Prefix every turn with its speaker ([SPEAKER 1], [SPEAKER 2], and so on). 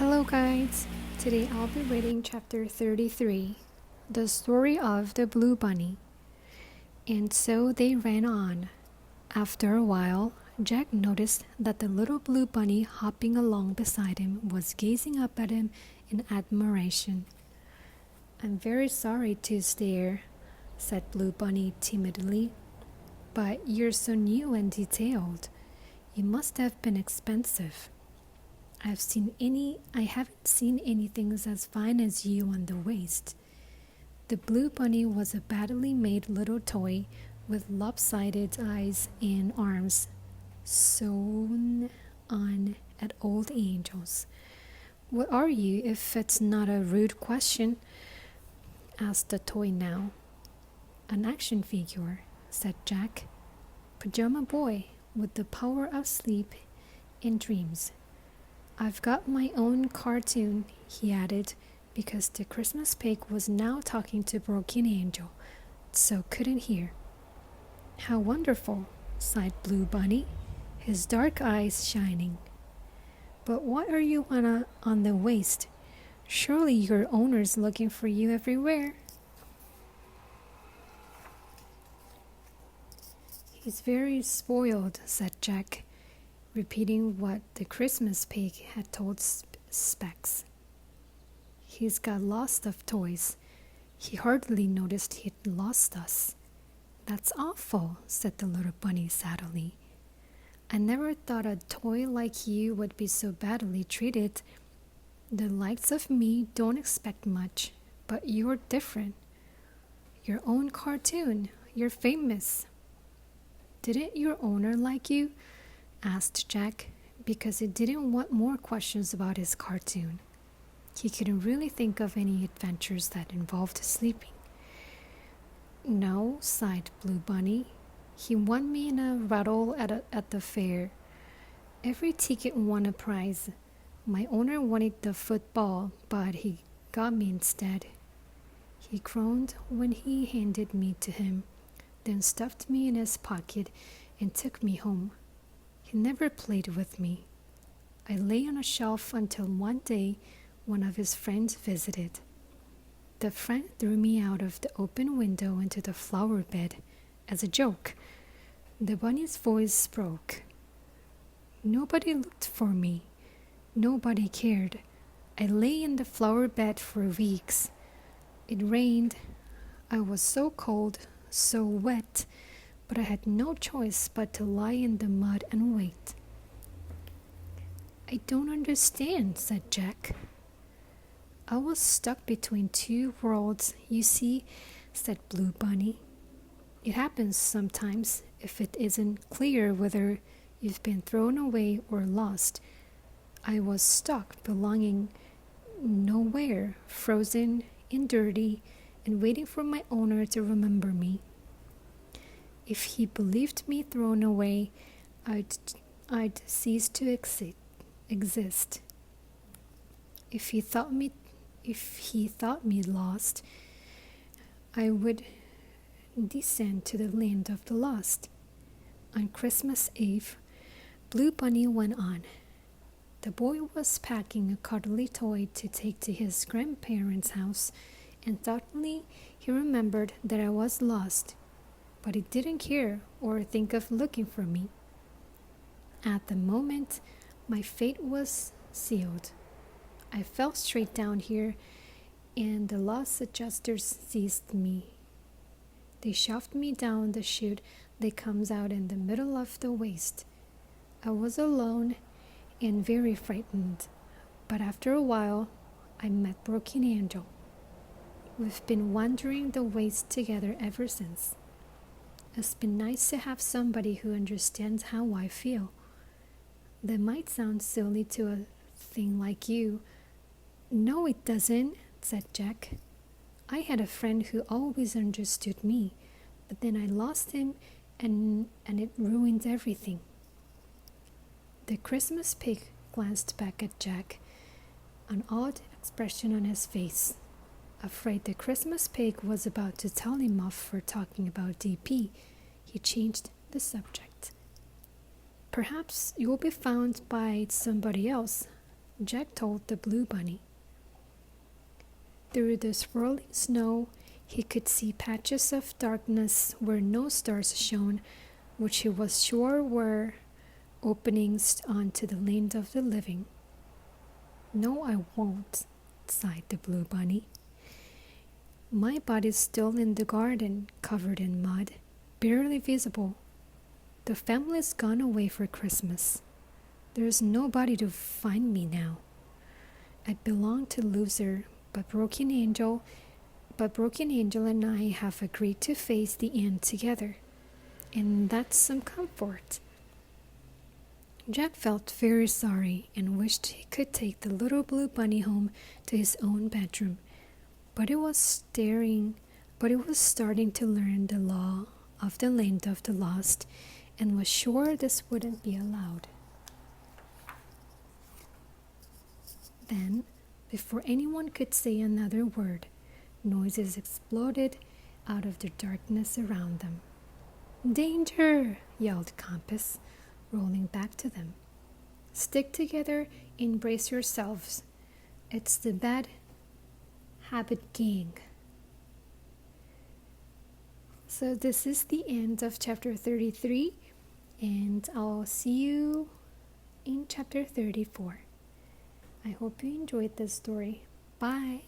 [SPEAKER 1] Hello guys! Today I'll be reading chapter 33, The Story of the Blue Bunny. And so they ran on. After a while, Jack noticed that the little blue bunny hopping along beside him was gazing up at him in admiration. "I'm very sorry to stare," said Blue Bunny timidly, "but you're so new and detailed. You must have been expensive. I haven't seen anything as fine as you on the waist." The blue bunny was a badly made little toy with lopsided eyes and arms sewn on at old angels. "What are you, if it's not a rude question?" asked the toy now. "An action figure," said Jack. "Pajama boy with the power of sleep and dreams. I've got my own cartoon," he added, because the Christmas pig was now talking to Broken Angel, so couldn't hear. "How wonderful," sighed Blue Bunny, his dark eyes shining. "But what are you on the waist? Surely your owner's looking for you everywhere." "He's very spoiled," said Jack, repeating what the Christmas pig had told Specs. "He's got lots of toys. He hardly noticed he'd lost us." "That's awful," said the little bunny sadly. "I never thought a toy like you would be so badly treated. The likes of me don't expect much, but you're different. Your own cartoon. You're famous." "Didn't your owner like you?" asked Jack, because he didn't want more questions about his cartoon. He couldn't really think of any adventures that involved sleeping. "No," sighed Blue Bunny. "He won me in a rattle at the fair. Every ticket won a prize. My owner wanted the football, but he got me instead." He groaned when he handed me to him, then stuffed me in his pocket and took me home. He never played with me. I lay on a shelf until one day one of his friends visited. The friend threw me out of the open window into the flower bed as a joke. The bunny's voice broke. "Nobody looked for me. Nobody cared. I lay in the flower bed for weeks. It rained. I was so cold, so wet, but I had no choice but to lie in the mud and wait." "I don't understand," said Jack. "I was stuck between two worlds, you see," said Blue Bunny. "It happens sometimes if it isn't clear whether you've been thrown away or lost. I was stuck, belonging nowhere, frozen and dirty, and waiting for my owner to remember me. If he believed me thrown away, I'd cease to exist. If he thought me lost, I would descend to the land of the lost." On Christmas Eve, Blue Bunny went on. The boy was packing a cuddly toy to take to his grandparents' house, and thoughtfully he remembered that I was lost, but he didn't care or think of looking for me. At the moment, my fate was sealed. I fell straight down here, and the loss adjusters seized me. They shoved me down the chute that comes out in the middle of the waist. I was alone and very frightened, but after a while, I met Broken Angel. We've been wandering the waste together ever since. It's been nice to have somebody who understands how I feel. That might sound silly to a thing like you." "No, it doesn't," said Jack. "I had a friend who always understood me, but then I lost him and it ruined everything." The Christmas pig glanced back at Jack, an odd expression on his face. Afraid the Christmas pig was about to tell him off for talking about DP, he changed the subject. "Perhaps you'll be found by somebody else. Jack told the blue bunny. Through the swirling snow, he could see patches of darkness where no stars shone, which he was sure were openings onto the land of the living. "No, I won't," sighed the blue bunny. "My body's still in the garden, covered in mud, barely visible. The family's gone away for Christmas. There's nobody to find me now. I belong to Loser, but Broken Angel and I have agreed to face the end together, and that's some comfort." Jack felt very sorry and wished he could take the little blue bunny home to his own bedroom, but it was starting to learn the law of the land of the lost, and was sure this wouldn't be allowed. Then, before anyone could say another word, noises exploded out of the darkness around them. "Danger!" yelled Compass, rolling back to them. "Stick together and brace yourselves. It's the Bad Habit Gang." So this is the end of chapter 33, and I'll see you in chapter 34. I hope you enjoyed this story. Bye!